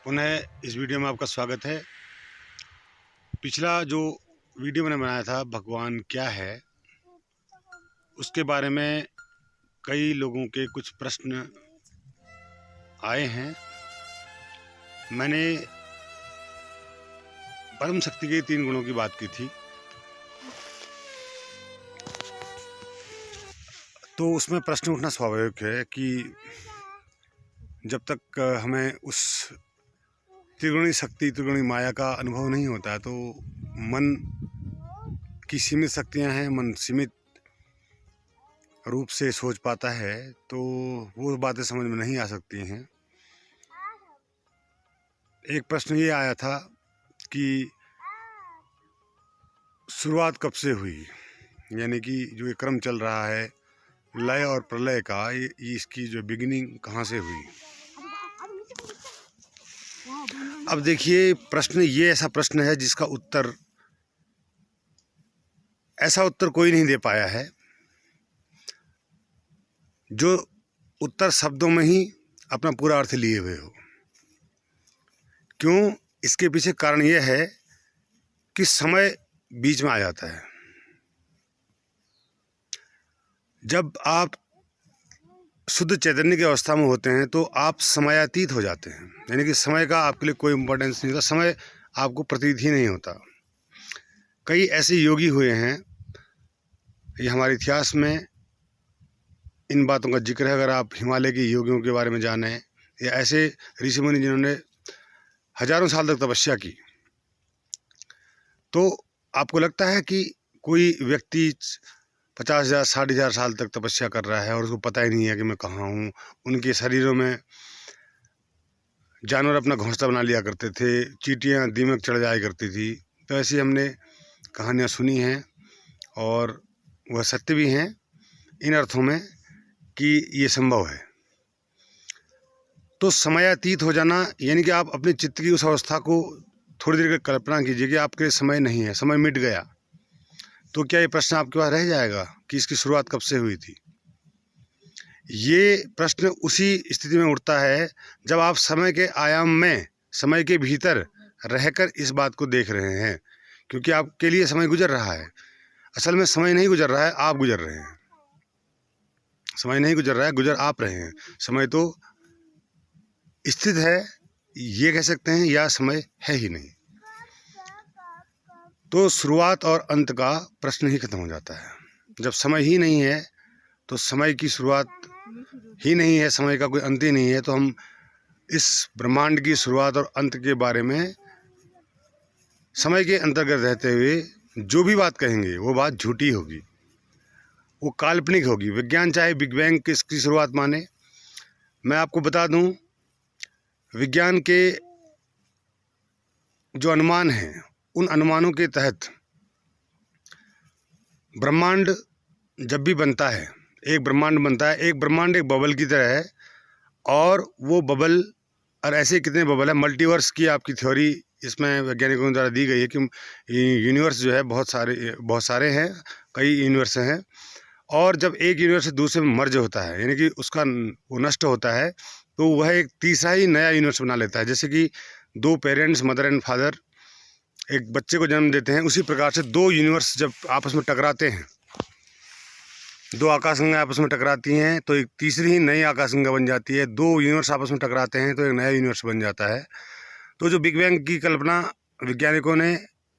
पुनः इस वीडियो में आपका स्वागत है। पिछला जो वीडियो मैंने बनाया था भगवान क्या है, उसके बारे में कई लोगों के कुछ प्रश्न आए हैं। मैंने परम शक्ति के 3 गुणों की बात की थी, तो उसमें प्रश्न उठना स्वाभाविक है कि जब तक हमें उस त्रिगुणी शक्ति, त्रिगुणी माया का अनुभव नहीं होता है तो मन की सीमित शक्तियां हैं, मन सीमित रूप से सोच पाता है, तो वो बातें समझ में नहीं आ सकती हैं। एक प्रश्न ये आया था कि शुरुआत कब से हुई, यानी कि जो ये क्रम चल रहा है लय और प्रलय का, ये इसकी जो बिगिनिंग कहाँ से हुई। अब देखिए, प्रश्न ये ऐसा प्रश्न है जिसका उत्तर कोई नहीं दे पाया है। जो उत्तर शब्दों में ही अपना पूरा अर्थ लिए हुए हो। क्यों? इसके पीछे कारण यह है कि समय बीच में आ जाता है। जब आप शुद्ध चैतन्य की अवस्था में होते हैं तो आप समयातीत हो जाते हैं, यानी कि समय का आपके लिए कोई इम्पोर्टेंस नहीं होता, समय आपको प्रतीत ही नहीं होता। कई ऐसे योगी हुए हैं, ये हमारे इतिहास में इन बातों का जिक्र है। अगर आप हिमालय के योगियों के बारे में जानें या ऐसे ऋषि मुनि जिन्होंने हजारों साल तक तपस्या की, तो आपको लगता है कि कोई व्यक्ति 50,000 60,000 साल तक तपस्या कर रहा है और उसको पता ही नहीं है कि मैं कहाँ हूँ। उनके शरीरों में जानवर अपना घोंसला बना लिया करते थे, चींटियाँ दीमक चढ़ जाया करती थी। तो ऐसी हमने कहानियाँ सुनी हैं और वह सत्य भी हैं इन अर्थों में कि ये संभव है। तो समयातीत हो जाना, यानी कि आप अपने चित्त की उस अवस्था को थोड़ी देर की कल्पना कीजिए कि आपके समय नहीं है, समय मिट गया। तो क्या ये प्रश्न आपके पास रह जाएगा कि इसकी शुरुआत कब से हुई थी? ये प्रश्न उसी स्थिति में उठता है जब आप समय के आयाम में, समय के भीतर रहकर इस बात को देख रहे हैं, क्योंकि आपके लिए समय गुजर रहा है। असल में समय नहीं गुजर रहा है, आप गुजर रहे हैं। समय नहीं गुजर रहा है, गुजर आप रहे हैं। समय तो स्थित है, ये कह सकते हैं, या समय है ही नहीं। तो शुरुआत और अंत का प्रश्न ही खत्म हो जाता है। जब समय ही नहीं है तो समय की शुरुआत ही नहीं है, समय का कोई अंत ही नहीं है, तो हम इस ब्रह्मांड की शुरुआत और अंत के बारे में समय के अंतर्गत रहते हुए जो भी बात कहेंगे वो बात झूठी होगी, वो काल्पनिक होगी। विज्ञान चाहे बिग बैंग किसकी शुरुआत माने, मैं आपको बता दूं, विज्ञान के जो अनुमान हैं उन अनुमानों के तहत ब्रह्मांड जब भी बनता है, एक ब्रह्मांड बनता है, एक ब्रह्मांड एक बबल की तरह है। और वो बबल, और ऐसे कितने बबल है, मल्टीवर्स की आपकी थ्योरी इसमें वैज्ञानिकों द्वारा दी गई है कि यूनिवर्स जो है बहुत सारे हैं, कई यूनिवर्स हैं। और जब एक यूनिवर्स से दूसरे में मर्ज होता है, यानी कि उसका वो नष्ट होता है, तो वह एक तीसरा ही नया यूनिवर्स बना लेता है। जैसे कि 2 पेरेंट्स, मदर एंड फादर, एक बच्चे को जन्म देते हैं, उसी प्रकार से 2 यूनिवर्स जब आपस में टकराते हैं, 2 आकाशगंगाएं आपस में टकराती हैं, तो एक तीसरी ही नई आकाशगंगा बन जाती है। 2 यूनिवर्स आपस में टकराते हैं तो एक नया यूनिवर्स बन जाता है। तो जो बिग बैंग की कल्पना वैज्ञानिकों ने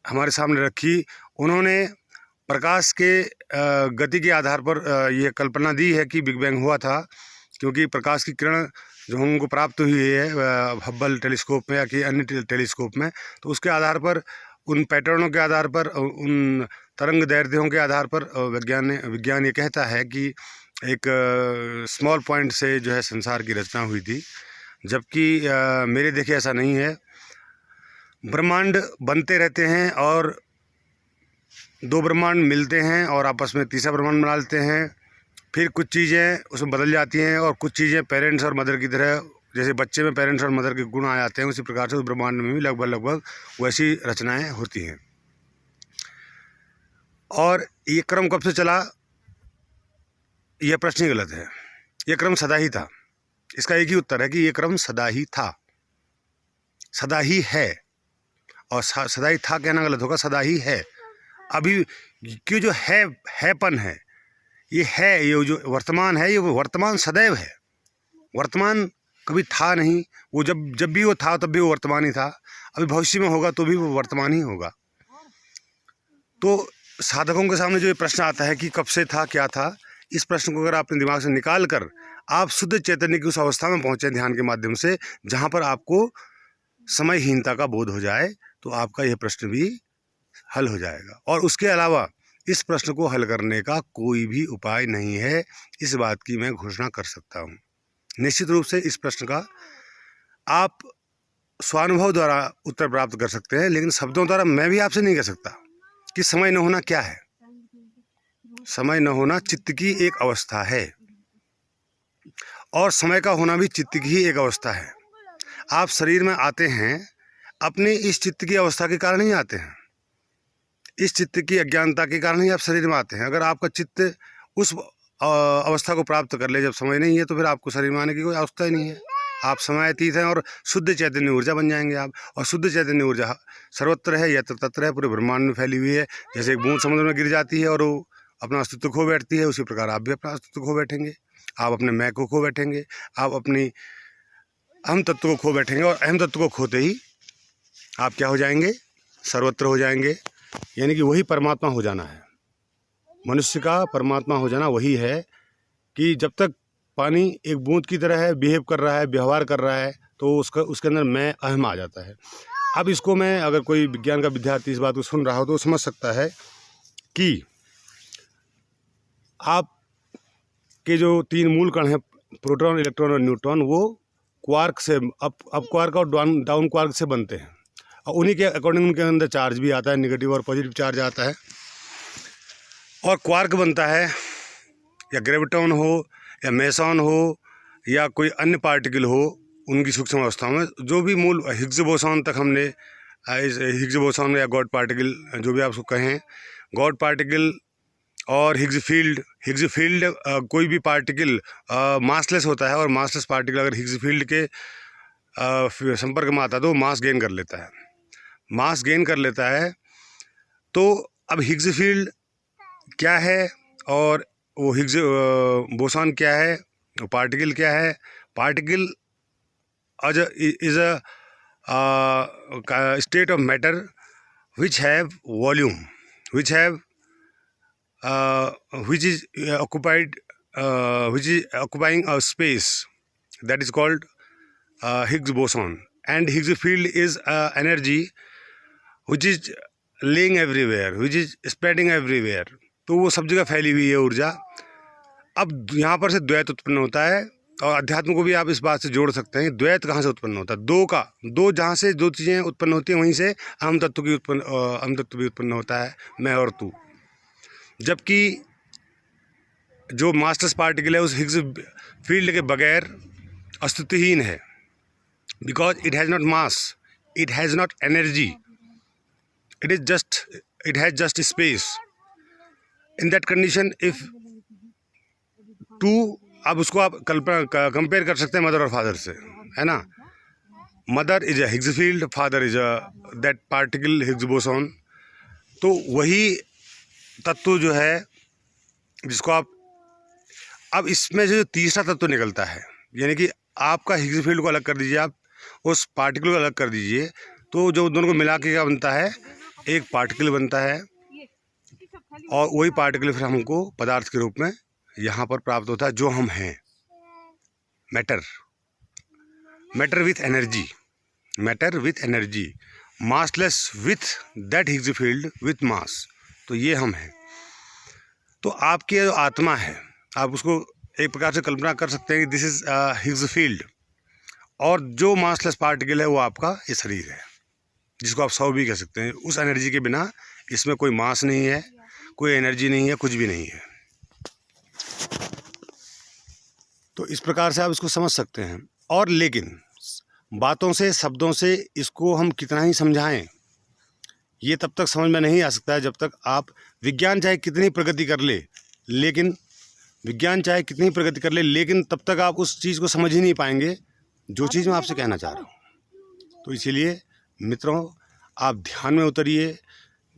हमारे सामने रखी, उन्होंने प्रकाश के गति के आधार पर यह कल्पना दी है कि बिग बैंग हुआ था, क्योंकि प्रकाश की किरण जो हमको प्राप्त हुई है हब्बल टेलीस्कोप में या कि अन्य टेलीस्कोप में, तो उसके आधार पर, उन पैटर्नों के आधार पर, उन तरंग दैर्ध्यों के आधार पर विज्ञान ये कहता है कि एक स्मॉल पॉइंट से जो है संसार की रचना हुई थी। जबकि मेरे देखे ऐसा नहीं है। ब्रह्मांड बनते रहते हैं और 2 ब्रह्मांड मिलते हैं और आपस में तीसरा ब्रह्मांड बना लेते हैं। फिर कुछ चीज़ें उसमें बदल जाती हैं और कुछ चीज़ें पेरेंट्स और मदर की तरह, जैसे बच्चे में पेरेंट्स और मदर के गुण आ जाते हैं, उसी प्रकार से उस ब्रह्मांड में भी लगभग वैसी रचनाएं होती हैं। और ये क्रम कब से चला, यह प्रश्न ही गलत है। यह क्रम सदा ही था। इसका एक ही उत्तर है कि ये क्रम सदा ही था। सदा ही है, और सदा ही था कहना गलत होगा, सदा ही है। अभी क्यों जो हैपन है, ये है, ये जो वर्तमान है, ये वर्तमान सदैव है। वर्तमान कभी था नहीं, वो जब भी वो था तब भी वो वर्तमान ही था, अभी भविष्य में होगा तो भी वो वर्तमान ही होगा। तो साधकों के सामने जो ये प्रश्न आता है कि कब से था, क्या था, इस प्रश्न को अगर अपने दिमाग से निकाल कर आप शुद्ध चैतन्य की उस अवस्था में पहुँचे ध्यान के माध्यम से, जहाँ पर आपको समयहीनता का बोध हो जाए, तो आपका यह प्रश्न भी हल हो जाएगा। और उसके अलावा इस प्रश्न को हल करने का कोई भी उपाय नहीं है, इस बात की मैं घोषणा कर सकता हूँ। निश्चित रूप से इस प्रश्न का आप स्वानुभव द्वारा उत्तर प्राप्त कर सकते हैं, लेकिन शब्दों द्वारा मैं भी आपसे नहीं कह सकता कि समय न होना क्या है। समय न होना चित्त की एक अवस्था है, और समय का होना भी चित्त की ही एक अवस्था है। आप शरीर में आते हैं अपने इस चित्त की अवस्था के कारण ही आते हैं, इस चित्त की अज्ञानता के कारण ही आप शरीर में आते हैं। अगर आपका चित्त उस अवस्था को प्राप्त कर ले जब समय नहीं है, तो फिर आपको शरीर में आने की कोई अवस्था ही नहीं है। आप समयातीत हैं और शुद्ध चैतन्य ऊर्जा बन जाएंगे आप। और शुद्ध चैतन्य ऊर्जा सर्वत्र है, यत्र तत्र है, पूरे ब्रह्मांड में फैली हुई है। जैसे एक बूंद समुद्र में गिर जाती है और वो अपना अस्तित्व खो बैठती है, उसी प्रकार आप भी अपना अस्तित्व खो बैठेंगे। आप अपने मैं को खो बैठेंगे, आप अपनी अहम तत्व को खो बैठेंगे, और अहम तत्व को खोते ही आप क्या हो जाएंगे, सर्वत्र हो जाएंगे। यानी कि वही परमात्मा हो जाना है। मनुष्य का परमात्मा हो जाना वही है कि जब तक पानी एक बूंद की तरह है, बिहेव कर रहा है, व्यवहार कर रहा है, तो उसके अंदर मैं अहम आ जाता है। अब इसको मैं, अगर कोई विज्ञान का विद्यार्थी इस बात को सुन रहा हो तो समझ सकता है कि आप के जो 3 मूल कण हैं, प्रोटॉन, इलेक्ट्रॉन और न्यूट्रॉन, वो क्वार्क से अप क्वार्क और डाउन क्वार्क से बनते हैं, और उन्हीं के अकॉर्डिंग उनके अंदर चार्ज भी आता है, नेगेटिव और पॉजिटिव चार्ज आता है। और क्वार्क बनता है, या ग्रेविटॉन हो, या मेसॉन हो, या कोई अन्य पार्टिकल हो, उनकी सूक्ष्म अवस्थाओं में जो भी मूल हिग्स बोसॉन तक हमने इस हिग्स बोसॉन या गॉड पार्टिकल, जो भी आप उसको कहें, गॉड पार्टिकल और हिग्स फील्ड कोई भी पार्टिकल मासलेस होता है, और मासलेस पार्टिकल अगर हिग्स फील्ड के संपर्क में आता है तो मास गेन कर लेता है। मास गेन कर लेता है, तो अब हिग्स फील्ड क्या है और वो हिग्स बोसॉन क्या है, पार्टिकल क्या है। Particle is a state of matter which have volume, which is occupying a space, that is called Higgs boson. And Higgs field is energy which is laying everywhere, which is spreading everywhere. तो वो सब जगह फैली हुई है ऊर्जा। अब यहाँ पर से द्वैत उत्पन्न होता है, और अध्यात्म को भी आप इस बात से जोड़ सकते हैं। द्वैत कहाँ से उत्पन्न होता है? दो जहाँ से दो चीज़ें उत्पन्न होती हैं, वहीं से अहम तत्व भी उत्पन्न होता है, मैं और तू। जबकि जो मास्टर्स पार्टिकल है उस हिग्स फील्ड के बगैर अस्तित्वहीन है, because it has not mass, it has not energy, it has just space. In that condition if two, अब उसको आप कंपेयर कर सकते हैं मदर और फादर से, है ना। Mother is a Higgs field, father is a that particle Higgs boson. तो वही तत्व जो है जिसको आप, अब इसमें जो तीसरा तत्व निकलता है, यानी कि आपका हिग्स फील्ड को अलग कर दीजिए, आप उस पार्टिकल को अलग कर दीजिए, तो जो दोनों को मिला के क्या बनता है, एक पार्टिकल बनता है, और वही पार्टिकल फिर हमको पदार्थ के रूप में यहाँ पर प्राप्त होता है, जो हम हैं, matter with energy, massless with that Higgs field with mass. तो ये हम हैं। तो आपकी जो आत्मा है, आप उसको एक प्रकार से कल्पना कर सकते हैं कि दिस इज हिग्स फील्ड, और जो मासलेस पार्टिकल है वो आपका ये शरीर है, जिसको आप सौ भी कह सकते हैं। उस एनर्जी के बिना इसमें कोई मास नहीं है, कोई एनर्जी नहीं है, कुछ भी नहीं है। तो इस प्रकार से आप इसको समझ सकते हैं। और लेकिन बातों से, शब्दों से इसको हम कितना ही समझाएं, ये तब तक समझ में नहीं आ सकता है जब तक आप, विज्ञान चाहे कितनी प्रगति कर ले, लेकिन तब तक आप उस चीज़ को समझ ही नहीं पाएंगे जो चीज़ मैं आपसे कहना चाह रहा हूँ। तो इसीलिए मित्रों, आप ध्यान में उतरिए,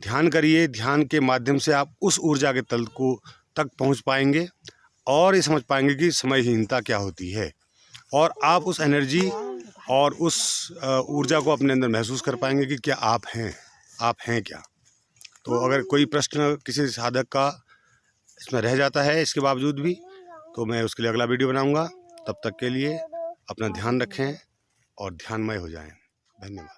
ध्यान करिए। ध्यान के माध्यम से आप उस ऊर्जा के तल को तक पहुंच पाएंगे और ये समझ पाएंगे कि समयहीनता क्या होती है, और आप उस एनर्जी और उस ऊर्जा को अपने अंदर महसूस कर पाएंगे कि क्या आप हैं क्या। तो अगर कोई प्रश्न किसी साधक का इसमें रह जाता है इसके बावजूद भी, तो मैं उसके लिए अगला वीडियो बनाऊंगा। तब तक के लिए अपना ध्यान रखें और ध्यानमय हो जाएं। धन्यवाद।